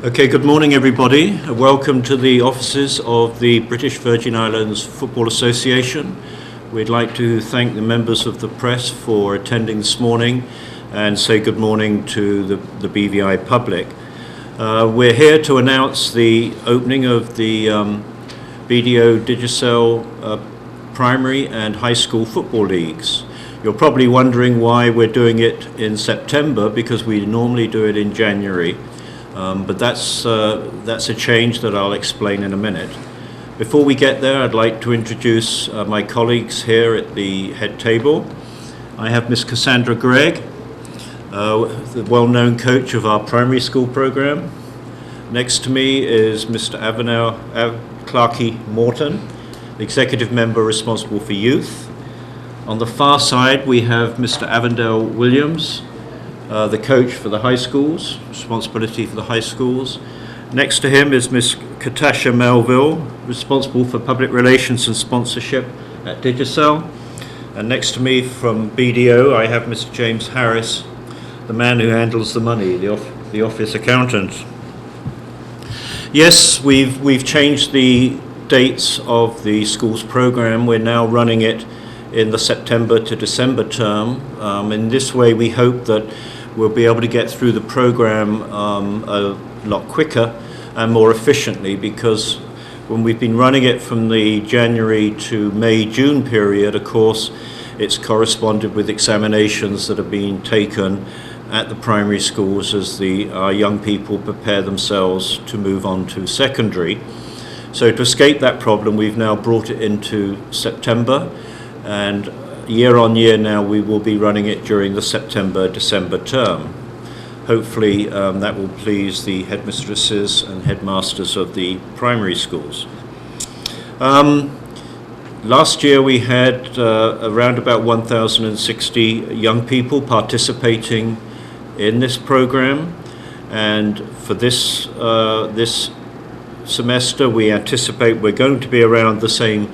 Okay, good morning everybody. Welcome to the offices of the British Virgin Islands Football Association. We'd like to thank the members of the press for attending this morning and say good morning to the BVI public. We're here to announce the opening of the BDO Digicel primary and high school football leagues. You're probably wondering why we're doing it in September, because we normally do it in January. But that's a change that I'll explain in a minute. Before we get there, I'd like to introduce my colleagues here at the head table. I have Miss Cassandra Gregg, the well-known coach of our primary school program. Next to me is Mr. Avenel Clarkey Morton, the executive member responsible for youth. On the far side, we have Mr. Avondale Williams, the coach for the high schools, responsibility for the high schools. Next to him is Miss Katasha Melville, responsible for public relations and sponsorship at Digicel. And next to me from BDO, I have Mr. James Harris, the man who handles the money, the office accountant. Yes, we've changed the dates of the schools program. We're now running it in the September to December term. In this way, we hope that we'll be able to get through the program a lot quicker and more efficiently, because when we've been running it from the January to May-June period, of course, it's corresponded with examinations that are being taken at the primary schools as our young people prepare themselves to move on to secondary. So to escape that problem, we've now brought it into September, and year on year now we will be running it during the September-December term. Hopefully that will please the headmistresses and headmasters of the primary schools. Last year we had around about 1,060 young people participating in this program, and for this semester we anticipate we're going to be around the same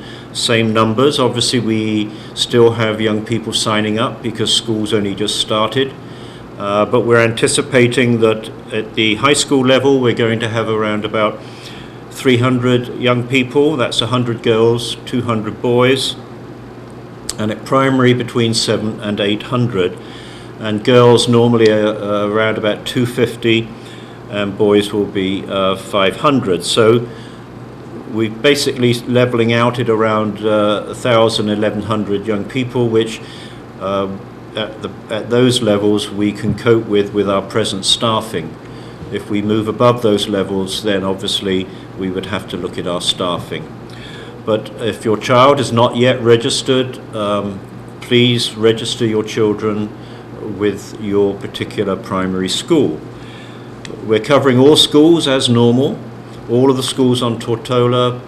numbers. Obviously we still have young people signing up because school's only just started, but we're anticipating that at the high school level we're going to have around about 300 young people. That's 100 girls, 200 boys, and at primary between 700 and 800, and girls normally are around about 250 and boys will be 500. So we're basically leveling out at around 1,000, 1,100 young people, which at those levels we can cope with our present staffing. If we move above those levels, then obviously we would have to look at our staffing. But if your child is not yet registered, please register your children with your particular primary school. We're covering all schools as normal, all of the schools on Tortola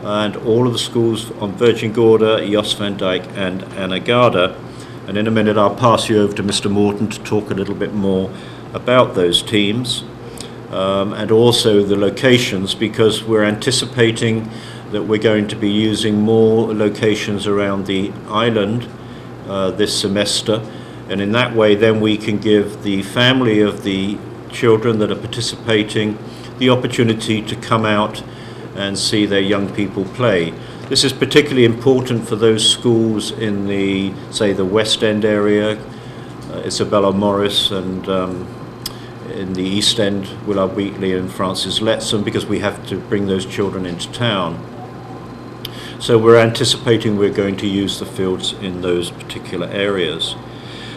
and all of the schools on Virgin Gorda, Jos van Dijk and Anegada. And in a minute I'll pass you over to Mr. Morton to talk a little bit more about those teams and also the locations, because we're anticipating that we're going to be using more locations around the island this semester, and in that way then we can give the family of the children that are participating the opportunity to come out and see their young people play. This is particularly important for those schools in the, say, the West End area, Isabella Morris, and in the East End, Willard Wheatley and Francis Letson, because we have to bring those children into town. So we're anticipating we're going to use the fields in those particular areas.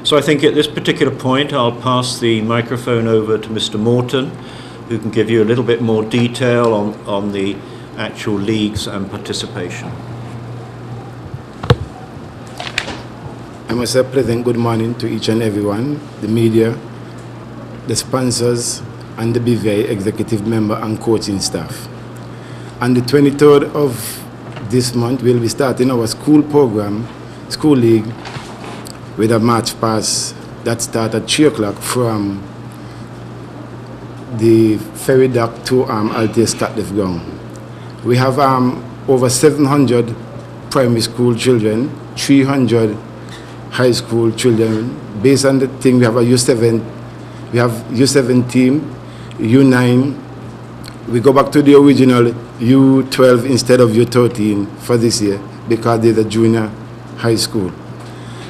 So I think at this particular point I'll pass the microphone over to Mr. Morton, who can give you a little bit more detail on the actual leagues and participation. I must say a pleasant good morning to each and everyone, the media, the sponsors, and the BVI executive member and coaching staff. On the 23rd of this month, we'll be starting our school program, school league, with a match pass that starts at 3 o'clock from the ferry dock to Altier Scotland ground. We have over 700 primary school children, 300 high school children. Based on the thing, we have a U7 team, U9, we go back to the original U12 instead of U13 for this year because they're the junior high school.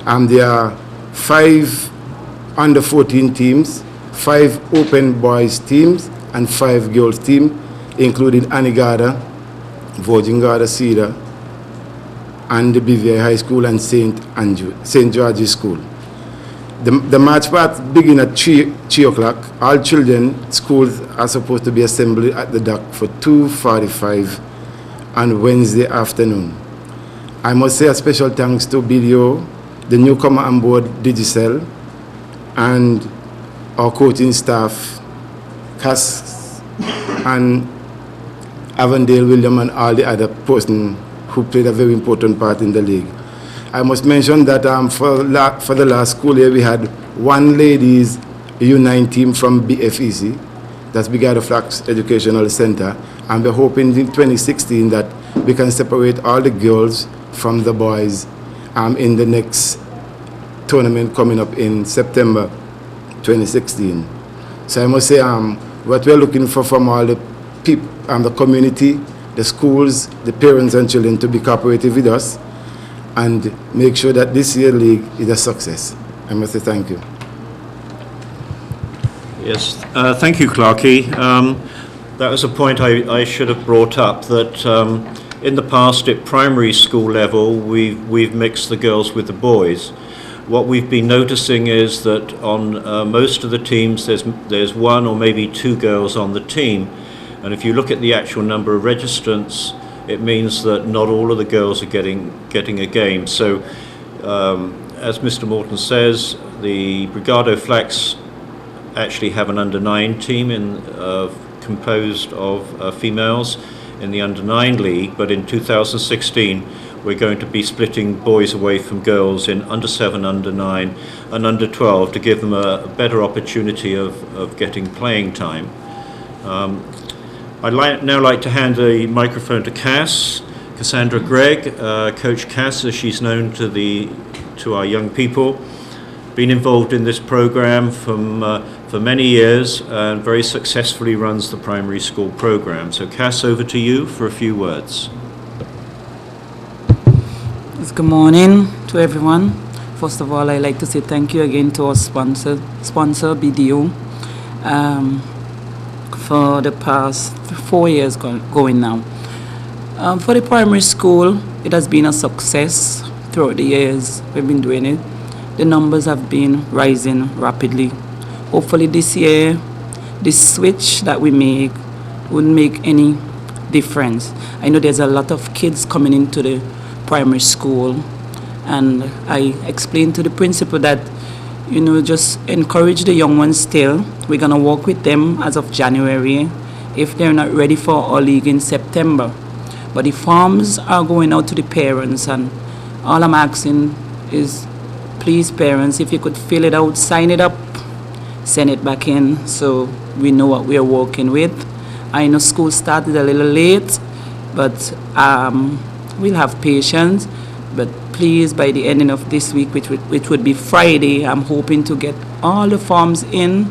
There are 5 under 14 teams, 5 open boys teams, and 5 girls teams, including Anigada, Virgin Garda Cedar, and the BVI High School and St. George's School. The march part begins at 3 o'clock. All children, schools are supposed to be assembled at the dock for 2:45 on Wednesday afternoon. I must say a special thanks to BDO, the newcomer on board Digicel, and our coaching staff, Cass and Avondale William and all the other persons who played a very important part in the league. I must mention that for the last school year we had 1 ladies U9 team from BFEC, that's Brigada Flax Educational Center, and we're hoping in 2016 that we can separate all the girls from the boys in the next tournament coming up in September 2016. So I must say what we're looking for from all the people, the community, the schools, the parents and children to be cooperative with us and make sure that this year's league is a success. I must say thank you. Yes, thank you, Clarkey. That was a point I should have brought up, that in the past at primary school level we've mixed the girls with the boys. What we've been noticing is that on most of the teams there's 1 or maybe 2 girls on the team, and if you look at the actual number of registrants, it means that not all of the girls are getting a game. So as Mr. Morton says, the Brigado Flax actually have an under-9 team composed of females in the under-9 league, but in 2016 we're going to be splitting boys away from girls in under-7, under-9 and under-12 to give them a better opportunity of getting playing time. I'd now like to hand the microphone to Cassandra Gregg, Coach Cass, as she's known to our young people. Been involved in this program for many years and very successfully runs the primary school program. So Cass, over to you for a few words. Good morning to everyone. First of all, I'd like to say thank you again to our sponsor BDO, for the past 4 years going now. For the primary school, it has been a success throughout the years we've been doing it. The numbers have been rising rapidly. Hopefully this year, this switch that we make wouldn't make any difference. I know there's a lot of kids coming into the primary school, and I explained to the principal that, just encourage the young ones still. We're going to work with them as of January if they're not ready for our league in September. But the forms are going out to the parents, and all I'm asking is, please parents, if you could fill it out, sign it up, send it back in so we know what we are working with. I know school started a little late, but we'll have patience. But please, by the ending of this week, which would be Friday, I'm hoping to get all the forms in.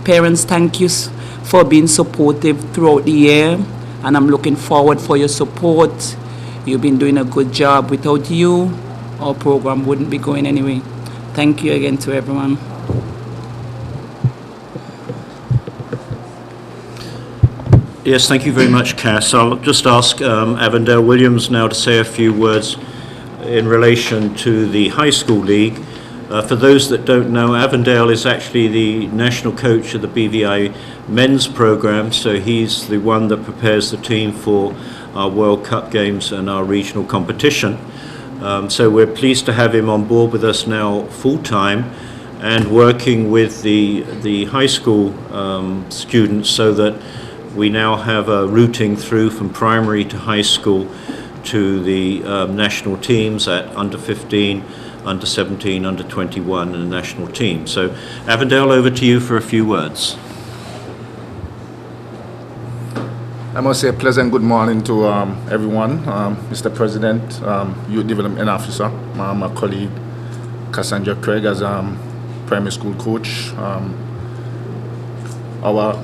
Parents, thank you for being supportive throughout the year, and I'm looking forward for your support. You've been doing a good job. Without you, our program wouldn't be going anyway. Thank you again to everyone. Yes, thank you very much, Cass. I'll just ask Avondale Williams now to say a few words in relation to the high school league. For those that don't know, Avondale is actually the national coach of the BVI men's program, so he's the one that prepares the team for our World Cup games and our regional competition. So we're pleased to have him on board with us now full-time and working with the high school students so that we now have a routing through from primary to high school to the national teams at under 15, under 17, under 21 and the national team. So Avondale, over to you for a few words. I must say a pleasant good morning to everyone. Mr. President, Youth Development Officer, my colleague Cassandra Craig as primary school coach, our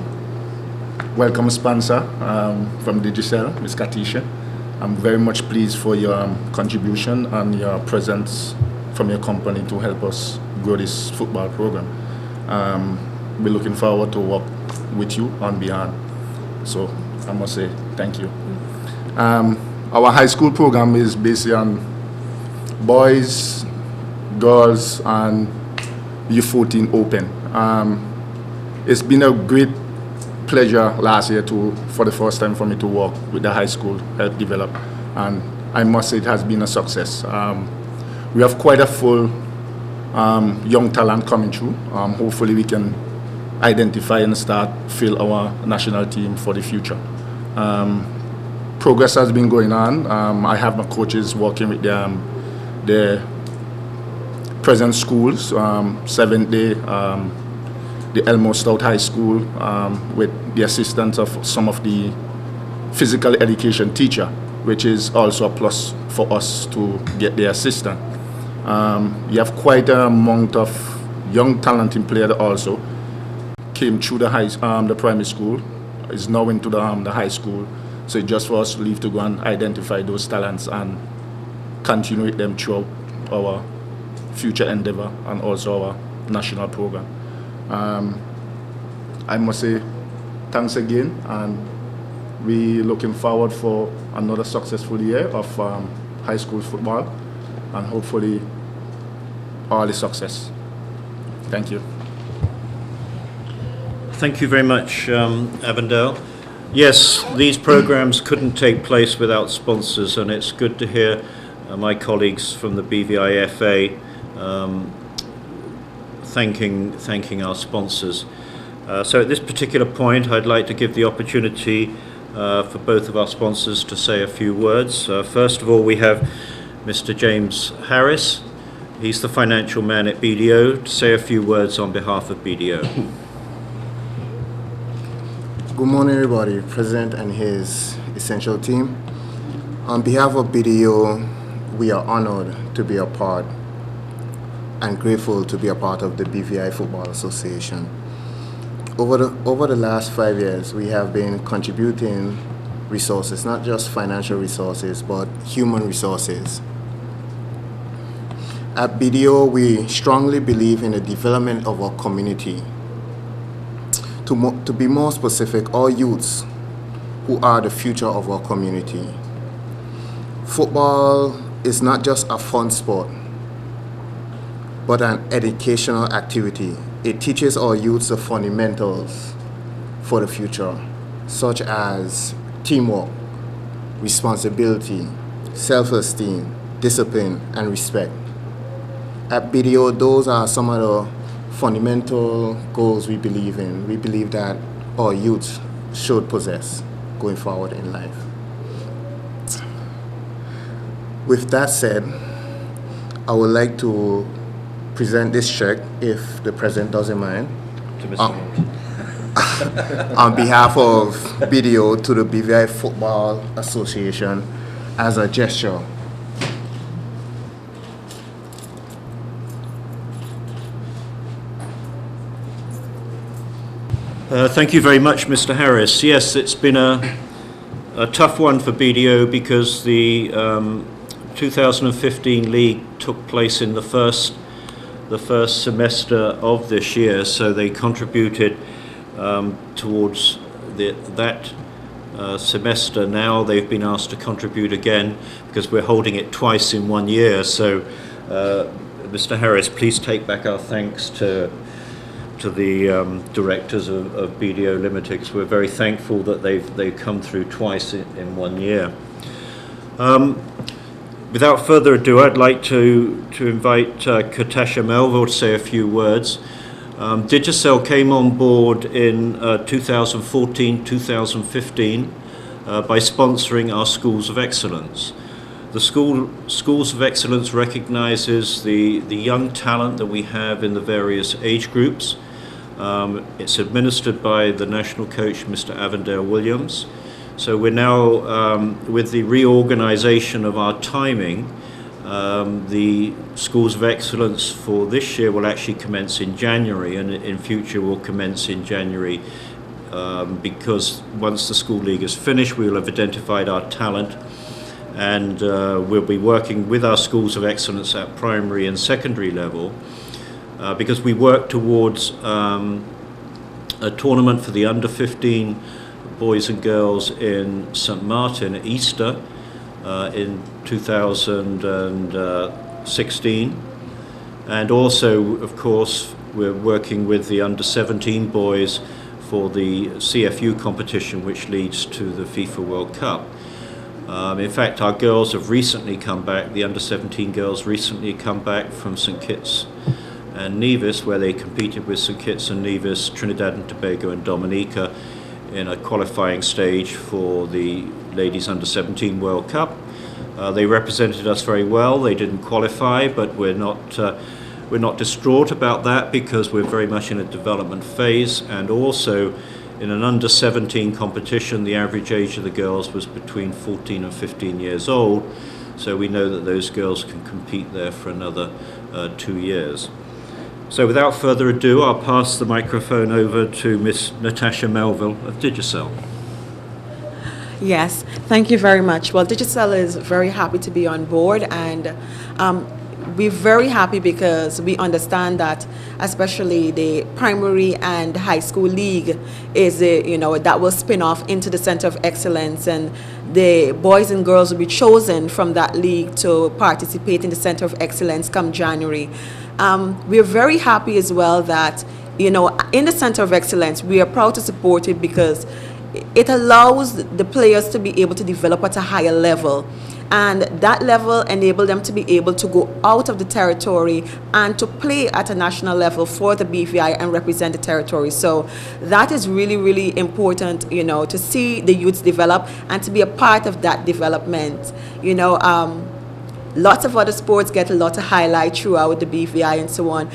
welcome sponsor from Digicel, Ms. Katisha. I'm very much pleased for your contribution and your presence from your company to help us grow this football program. We're looking forward to work with you on behalf. So I must say thank you. Our high school program is based on boys, girls, and U14 Open. It's been a great pleasure last year for the first time for me to work with the high school, help develop, and I must say it has been a success. We have quite a full young talent coming through. Hopefully we can identify and start fill our national team for the future. Progress has been going on. I have my coaches working with the present schools, 7th day, the Elmo Stout High School, with the assistance of some of the physical education teacher, which is also a plus for us to get the assistant. You have quite an amount of young talented players also came through the primary school, is now into the high school. So it's just for us to leave to go and identify those talents and continue with them throughout our future endeavor and also our national program. I must say thanks again, and we're looking forward for another successful year of high school football, and hopefully all the success. Thank you. Thank you very much, Avondale. Yes, these programs couldn't take place without sponsors, and it's good to hear my colleagues from the BVIFA thanking our sponsors. So at this particular point, I'd like to give the opportunity for both of our sponsors to say a few words. First of all, we have Mr. James Harris. He's the financial man at BDO, to say a few words on behalf of BDO. Good morning, everybody, President and his essential team. On behalf of BDO, we are honored to be a part and grateful to be a part of the BVI Football Association. Over the last 5 years, we have been contributing resources, not just financial resources, but human resources. At BDO, we strongly believe in the development of our community. To be more specific, all youths who are the future of our community. Football is not just a fun sport, but an educational activity. It teaches our youths the fundamentals for the future, such as teamwork, responsibility, self-esteem, discipline, and respect. At BDO, those are some of the fundamental goals we believe in. We believe that our youth should possess going forward in life. With that said, I would like to present this check, if the President doesn't mind, To Mr. on behalf of BDO to the BVI Football Association as a gesture. Thank you very much, Mr. Harris. Yes, it's been a tough one for BDO because the 2015 league took place in the first semester of this year, so they contributed towards that semester. Now they've been asked to contribute again because we're holding it twice in 1 year. So, Mr. Harris, please take back our thanks to the directors of BDO Limited, because we're very thankful that they've come through twice in 1 year. Without further ado, I'd like to invite Katasha Melville to say a few words. Digicel came on board in 2014-2015 by sponsoring our Schools of Excellence. The Schools of Excellence recognises the young talent that we have in the various age groups. It's administered by the national coach, Mr. Avondale Williams. So we're now, with the reorganisation of our timing, the Schools of Excellence for this year will actually commence in January, and in future will commence in January because once the school league is finished, we will have identified our talent, and we'll be working with our schools of excellence at primary and secondary level, because we work towards a tournament for the under 15 boys and girls in St. Martin at Easter in 2016. And also, of course, we're working with the under 17 boys for the CFU competition, which leads to the FIFA World Cup. In fact, our girls have recently come back, the under 17 girls recently come back from St. Kitts and Nevis, where they competed with St. Kitts and Nevis, Trinidad and Tobago and Dominica in a qualifying stage for the Ladies Under 17 World Cup. They represented us very well. They didn't qualify, but we're not distraught about that, because we're very much in a development phase. And also, in an under 17 competition, the average age of the girls was between 14 and 15 years old. So we know that those girls can compete there for another 2 years. So without further ado, I'll pass the microphone over to Miss Natasha Melville of Digicel. Yes, thank you very much. Well, Digicel is very happy to be on board, and we're very happy because we understand that especially the primary and high school league is that will spin off into the Center of Excellence, and the boys and girls will be chosen from that league to participate in the Center of Excellence come January. We're very happy as well that in the Center of Excellence we are proud to support it, because it allows the players to be able to develop at a higher level, and that level enable them to be able to go out of the territory and to play at a national level for the BVI and represent the territory. So that is really, really important, to see the youths develop and to be a part of that development. Lots of other sports get a lot of highlight throughout the BVI and so on,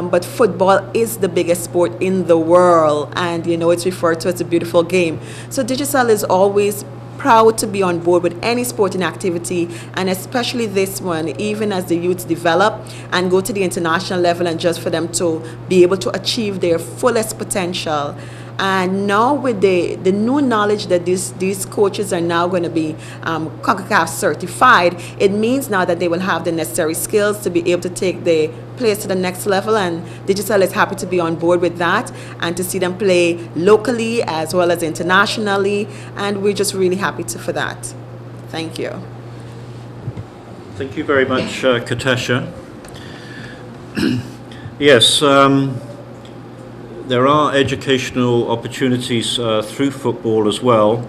but football is the biggest sport in the world, and it's referred to as a beautiful game. So Digicel is always proud to be on board with any sporting activity, and especially this one, even as the youths develop and go to the international level, and just for them to be able to achieve their fullest potential. And now with the new knowledge that these coaches are now going to be CONCACAF certified, it means now that they will have the necessary skills to be able to take the players to the next level, and Digicel is happy to be on board with that and to see them play locally as well as internationally, and we're just really happy for that. Thank you. Thank you very much, Katasha. Yes, there are educational opportunities through football as well.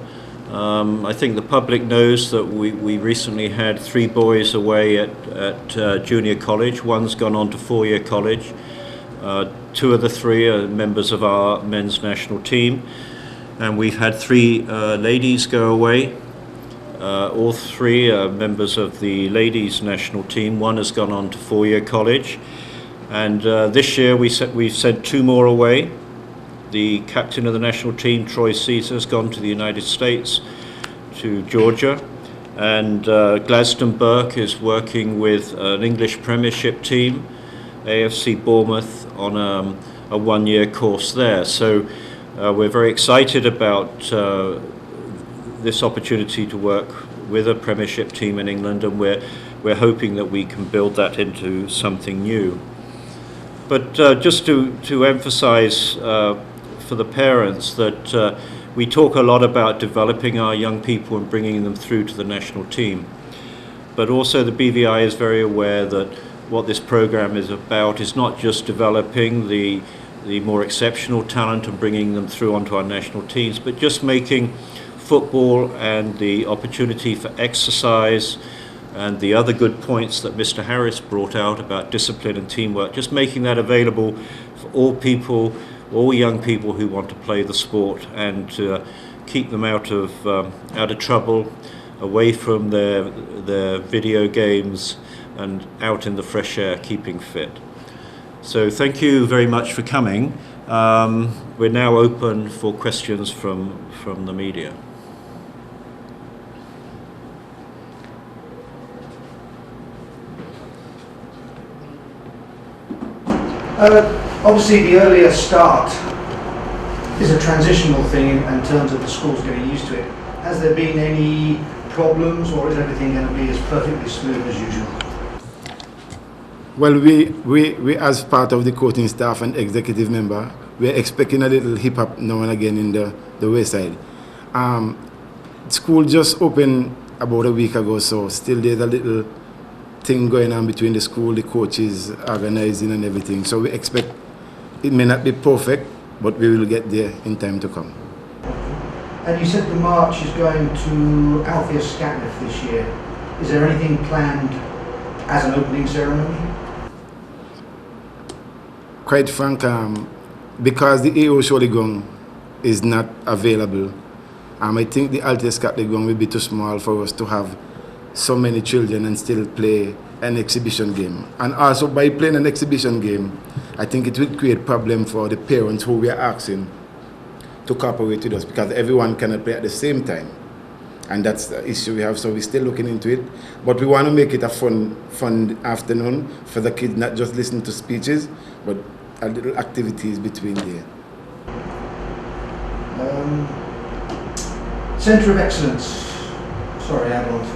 I think the public knows that we recently had 3 boys away at junior college. One's gone on to 4-year college. 2 of the 3 are members of our men's national team. And we've had 3 ladies go away. All 3 are members of the ladies national team. One has gone on to 4-year college. And this year we've sent 2 more away. The captain of the national team, Troy Caesar, has gone to the United States, to Georgia. And Gladstone Burke is working with an English Premiership team, AFC Bournemouth, on a 1-year course there. So we're very excited about this opportunity to work with a Premiership team in England, and we're hoping that we can build that into something new. But just to emphasize for the parents that we talk a lot about developing our young people and bringing them through to the national team. But also the BVI is very aware that what this program is about is not just developing the more exceptional talent and bringing them through onto our national teams, but just making football and the opportunity for exercise and the other good points that Mr. Harris brought out about discipline and teamwork, just making that available for all people, all young people who want to play the sport, and keep them out of trouble, away from their video games, and out in the fresh air, keeping fit. So thank you very much for coming. We're now open for questions from the media. Obviously, the earlier start is a transitional thing in terms of the schools getting used to it. Has there been any problems, or is everything going to be as perfectly smooth as usual? Well, we as part of the coaching staff and executive member, we're expecting a little hip hop now and again in the wayside. School just opened about a week ago, so still there's a little thing going on between the school, the coaches, organizing and everything. So we expect it may not be perfect, but we will get there in time to come. And you said the march is going to Althea Scatliff this year. Is there anything planned as an opening ceremony? Quite frank, because the AO Sholigong is not available, I think the Althea Scatliff will be too small for us to have so many children and still play an exhibition game. And also by playing an exhibition game, I think it will create problem for the parents who we are asking to cooperate with us, because everyone cannot play at the same time. And that's the issue we have, so we're still looking into it. But we want to make it a fun afternoon for the kids, not just listen to speeches, but a little activities between there. Centre of Excellence. Sorry, add on to.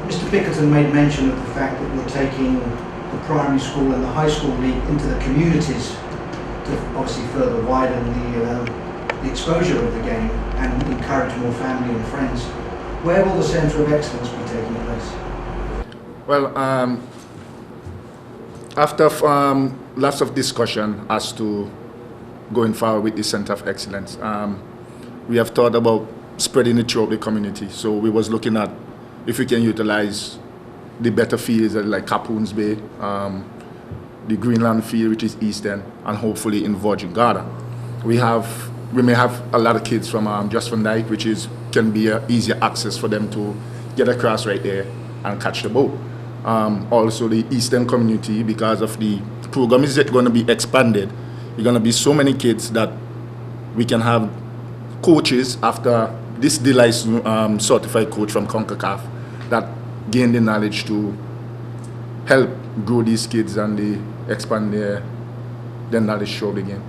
Mr. Pickerton made mention of the fact that you're taking the primary school and the high school league into the communities to obviously further widen the exposure of the game and encourage more family and friends. Where will the Centre of Excellence be taking place? Well, after lots of discussion as to going forward with the Centre of Excellence, we have thought about spreading it throughout the community. So we was looking at if we can utilize the better fields like Capoons Bay, the Greenland field, which is Eastern, and hopefully in Virgin Garden. We may have a lot of kids from Just Van Dyke, which can be easier access for them to get across right there and catch the boat. Also the Eastern community, because of the program is going to be expanded, there are going to be so many kids that we can have coaches after this licensed certified coach from CONCACAF that gain the knowledge to help grow these kids and they expand their knowledge throughout the game.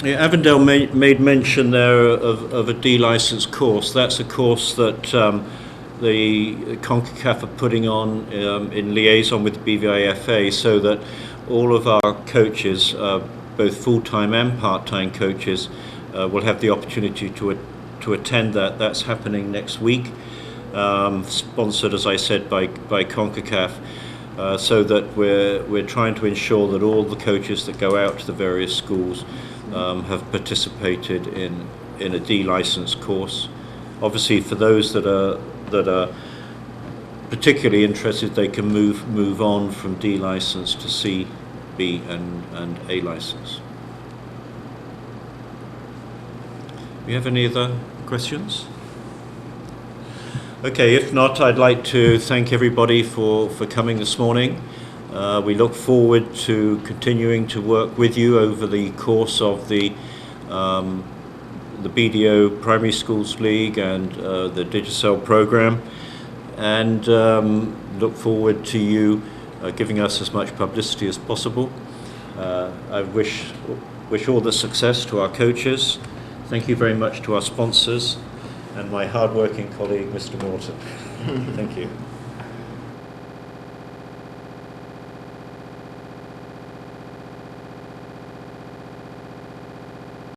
Yeah, Avondale made mention there of a D-licensed course. That's a course that the CONCACAF are putting on in liaison with BVIFA, so that all of our coaches, both full-time and part-time coaches, will have the opportunity to attend that. That's happening next week, sponsored, as I said, by CONCACAF. So that we're trying to ensure that all the coaches that go out to the various schools have participated in a D-licensed course. Obviously, for those that are particularly interested, they can move on from D license to C, B, and A license. Do you have any other questions? Okay, if not, I'd like to thank everybody for coming this morning. We look forward to continuing to work with you over the course of the BDO Primary Schools League and the Digicel program, and look forward to you giving us as much publicity as possible. I wish all the success to our coaches. Thank you very much to our sponsors and my hard-working colleague, Mr. Morton. Thank you.